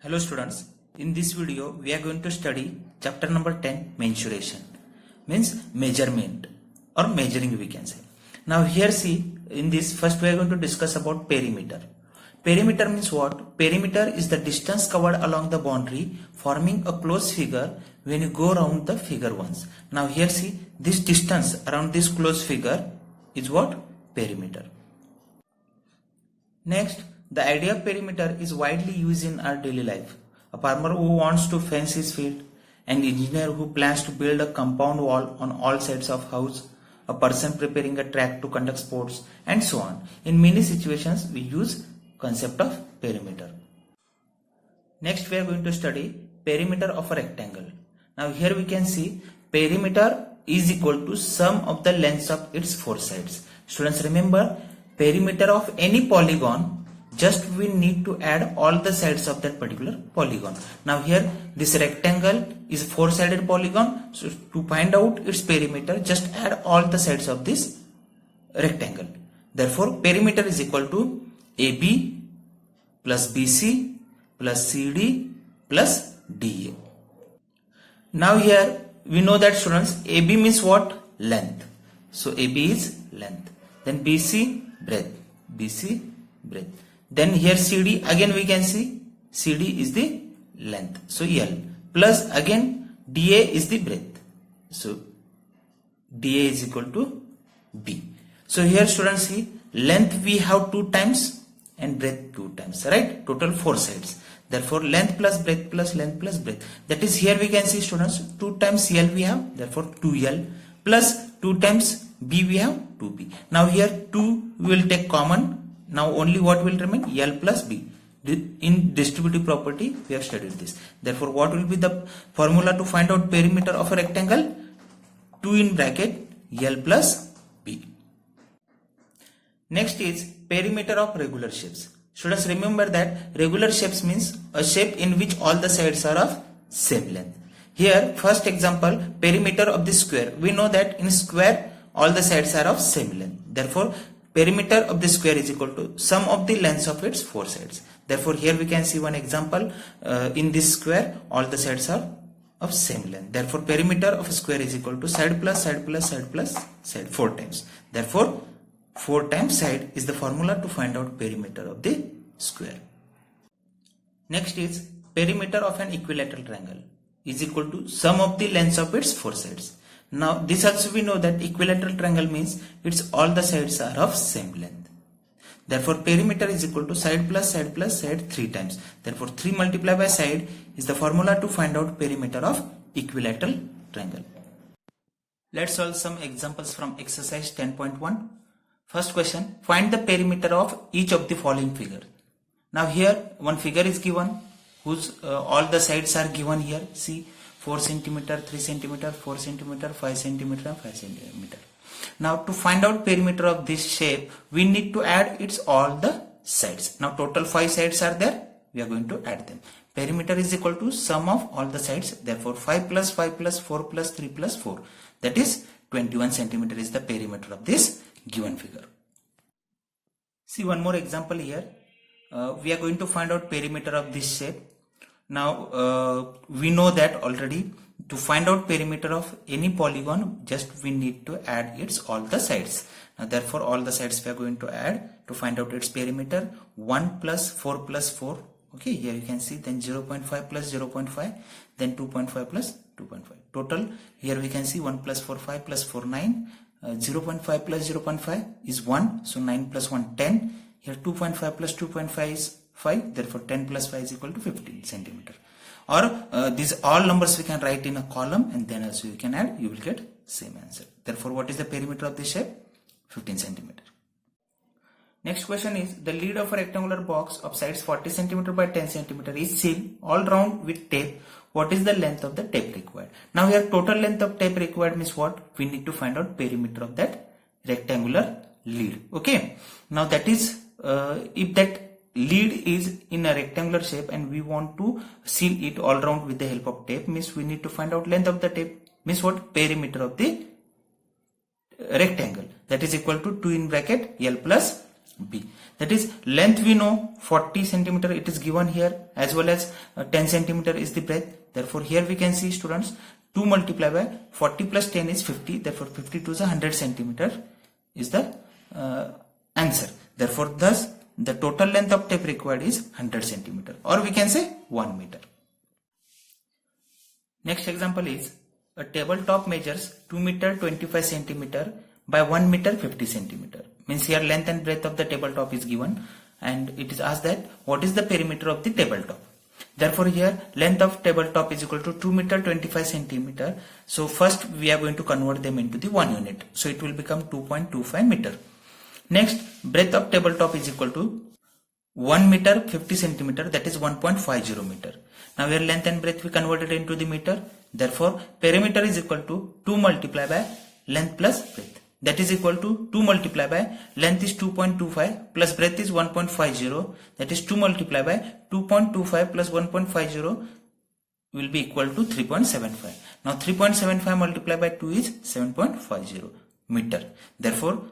Hello students, in this video we are going to study chapter number 10 mensuration means measurement or measuring we can say. Now here see in this first we are going to discuss about perimeter. Perimeter means what? Perimeter is the distance covered along the boundary forming a closed figure when you go around the figure once. Now here see this distance around this closed figure is what? Perimeter. Next, the idea of perimeter is widely used in our daily life. A farmer who wants to fence his field, an engineer who plans to build a compound wall on all sides of house, a person preparing a track to conduct sports, and so on. In many situations, we use concept of perimeter. Next, we are going to study perimeter of a rectangle. Now here we can see perimeter is equal to sum of the lengths of its four sides. Students, remember perimeter of any polygon, just we need to add all the sides of that particular polygon. Now here this rectangle is a four-sided polygon, so to find out its perimeter just add all the sides of this rectangle. Therefore perimeter is equal to AB plus BC plus CD plus DA. Now here we know that students AB means what? Length. So AB is length. Then BC breadth. BC breadth. Then here CD again we can see CD is the length. So L plus again DA is the breadth. So DA is equal to B. So here students see length we have 2 times and breadth 2 times, right? Total 4 sides. Therefore length plus breadth plus length plus breadth. That is here we can see students 2 times L we have, therefore 2L plus 2 times B we have 2B. Now here 2 we will take common. Now only what will remain? L plus B. In distributive property we have studied this. Therefore what will be the formula to find out perimeter of a rectangle? 2 in bracket L plus B. Next is perimeter of regular shapes. Students, remember that regular shapes means a shape in which all the sides are of same length. Here first example, perimeter of the square. We know that in square all the sides are of same length. Therefore perimeter of the square is equal to sum of the lengths of its 4 sides. Therefore here we can see one example, in this square all the sides are of same length. Therefore perimeter of a square is equal to side plus side plus side plus side 4 times. Therefore 4 times side is the formula to find out perimeter of the square. Next is perimeter of an equilateral triangle is equal to sum of the lengths of its 4 sides. Now this also we know that equilateral triangle means its all the sides are of same length. Therefore perimeter is equal to side plus side plus side 3 times. Therefore 3 multiplied by side is the formula to find out perimeter of equilateral triangle. Let's solve some examples from exercise 10.1. First question, find the perimeter of each of the following figure. Now here one figure is given whose all the sides are given here. See 4 cm, 3 cm, 4 cm, 5 cm and 5 cm. Now to find out perimeter of this shape, we need to add its all the sides. Now total 5 sides are there. We are going to add them. Perimeter is equal to sum of all the sides. Therefore 5 plus 5 plus 4 plus 3 plus 4. That is 21 cm is the perimeter of this given figure. See one more example here. We are going to find out perimeter of this shape. Now we know that already to find out perimeter of any polygon just we need to add its all the sides. Now therefore all the sides we are going to add to find out its perimeter. 1 plus 4 plus 4. Okay, here you can see, then 0.5 plus 0.5, then 2.5 plus 2.5. Total here we can see 1 plus 4 5 plus 4 9. 0.5 plus 0.5 is 1, so 9 plus 1 10. Here 2.5 plus 2.5 is 5, therefore 10 plus 5 is equal to 15 centimeter. Or these all numbers we can write in a column and then also you can add, you will get same answer. Therefore what is the perimeter of this shape? 15 centimeter. Next question is, the lid of a rectangular box of sides 40 centimeter by 10 centimeter is sealed all round with tape. What is the length of the tape required? Now here total length of tape required means what? We need to find out perimeter of that rectangular lid. Okay. Now that is if that lid is in a rectangular shape and we want to seal it all round with the help of tape, means we need to find out length of the tape, means what? Perimeter of the rectangle. That is equal to 2 in bracket L plus B. That is, length we know 40 centimeter, it is given here, as well as 10 centimeter is the breadth. Therefore here we can see, students, 2 multiplied by 40 plus 10 is 50. Therefore 52 is 100 centimeter is the answer. Therefore thus the total length of tape required is 100 centimeter, or we can say 1 meter. Next example is a tabletop measures 2 meter 25 centimeter by 1 meter 50 centimeter. Means here length and breadth of the tabletop is given, and it is asked that what is the perimeter of the tabletop. Therefore here length of tabletop is equal to 2 meter 25 centimeter. So first we are going to convert them into the 1 unit. So it will become 2.25 meter. Next, breadth of tabletop is equal to 1 meter 50 centimeter, that is 1.50 meter. Now here length and breadth we converted into the meter. Therefore perimeter is equal to 2 multiplied by length plus breadth. That is equal to 2 multiplied by length is 2.25 plus breadth is 1.50. That is 2 multiplied by 2.25 plus 1.50 will be equal to 3.75. Now 3.75 multiplied by 2 is 7.50 meter. Therefore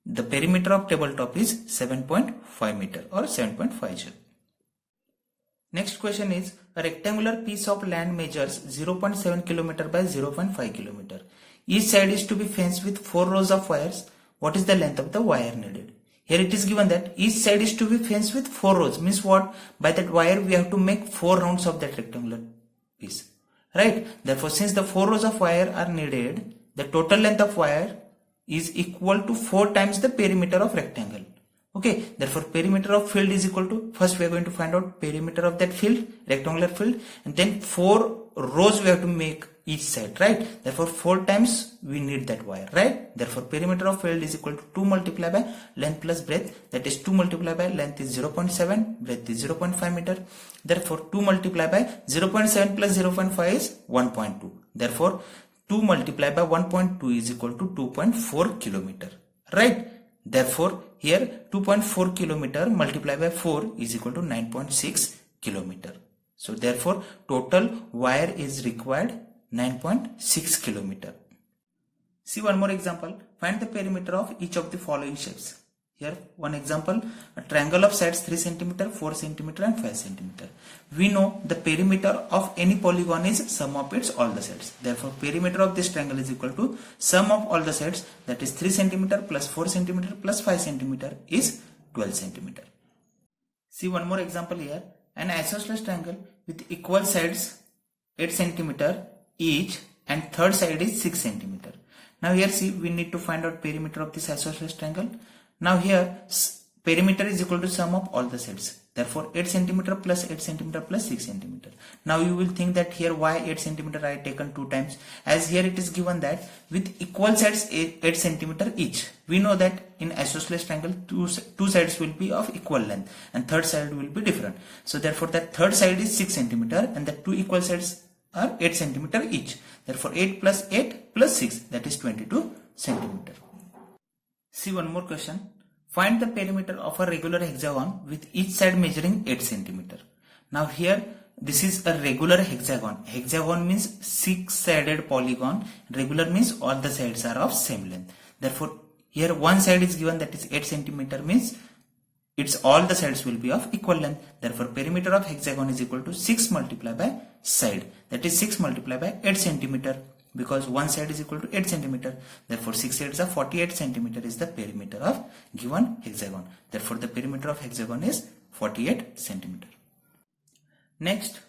the perimeter of tabletop is 7.5 meter or 7.50. Next question is, a rectangular piece of land measures 0.7 km by 0.5 km. Each side is to be fenced with 4 rows of wires. What is the length of the wire needed? Here it is given that each side is to be fenced with 4 rows. Means what? By that wire we have to make 4 rounds of that rectangular piece. Right? Therefore since the 4 rows of wire are needed, the total length of wire is equal to 4 times the perimeter of rectangle. Okay, therefore perimeter of field is equal to, first we are going to find out perimeter of that field, rectangular field, and then 4 rows we have to make each side, right? Therefore 4 times we need that wire, right? Therefore perimeter of field is equal to 2 multiplied by length plus breadth, that is 2 multiplied by length is 0.7, breadth is 0.5 meter. Therefore 2 multiplied by 0.7 plus 0.5 is 1.2. Therefore 2 multiplied by 1.2 is equal to 2.4 kilometer, right? Therefore here 2.4 kilometer multiplied by 4 is equal to 9.6 kilometer. So therefore total wire is required 9.6 kilometer. See one more example. Find the perimeter of each of the following shapes. Here one example, a triangle of sides 3 cm, 4 cm and 5 cm. We know the perimeter of any polygon is sum of its all the sides. Therefore perimeter of this triangle is equal to sum of all the sides, that is 3 cm plus 4 cm plus 5 cm is 12 cm. See one more example here. An isosceles triangle with equal sides 8 cm each and third side is 6 cm. Now here see, we need to find out perimeter of this isosceles triangle. Now here perimeter is equal to sum of all the sides. Therefore 8 cm plus 8 cm plus 6 cm. Now you will think that here why 8 cm I taken 2 times, as here it is given that with equal sides 8 cm each. We know that in isosceles triangle two sides will be of equal length and third side will be different. So therefore that third side is 6 cm and the 2 equal sides are 8 cm each. Therefore 8 plus 8 plus 6, that is 22 cm. See one more question. Find the perimeter of a regular hexagon with each side measuring 8 cm. Now here this is a regular hexagon. Hexagon means 6-sided polygon. Regular means all the sides are of same length. Therefore here one side is given, that is 8 cm, means its all the sides will be of equal length. Therefore perimeter of hexagon is equal to 6 multiplied by side, that is 6 multiplied by 8 cm. Because one side is equal to 8 cm. Therefore 6 sides are 48 cm is the perimeter of given hexagon. Therefore the perimeter of hexagon is 48 cm. Next,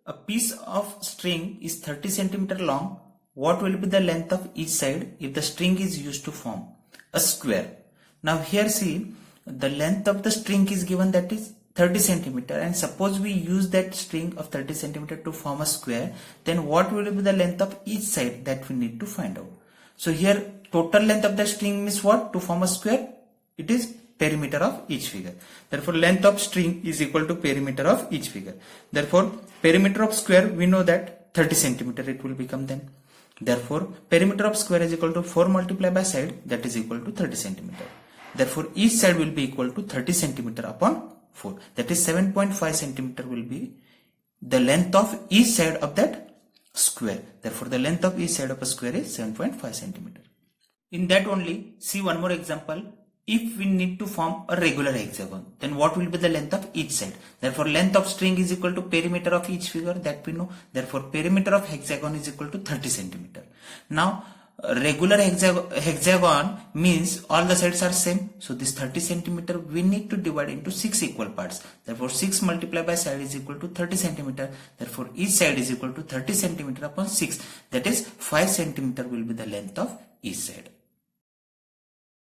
a piece of string is 30 cm long. What will be the length of each side if the string is used to form a square? Now here see, the length of the string is given, that is 30 cm, and suppose we use that string of 30 cm to form a square, then what will be the length of each side that we need to find out. So here total length of the string is what? To form a square, it is perimeter of each figure. Therefore length of string is equal to perimeter of each figure. Therefore perimeter of square, we know that 30 cm it will become then. Therefore perimeter of square is equal to 4 multiplied by side, that is equal to 30 cm. Therefore each side will be equal to 30 cm upon 4, that is 7.5 cm will be the length of each side of that square. Therefore the length of each side of a square is 7.5 cm. In that only, see one more example. if we need to form a regular hexagon, then what will be the length of each side? Therefore, length of string is equal to perimeter of each figure, that we know. Therefore, perimeter of hexagon is equal to 30 centimeter. Now, regular hexagon means all the sides are same. So this 30 centimeter we need to divide into 6 equal parts. Therefore 6 multiplied by side is equal to 30 centimeter. Therefore each side is equal to 30 centimeter upon 6. That is 5 centimeter will be the length of each side.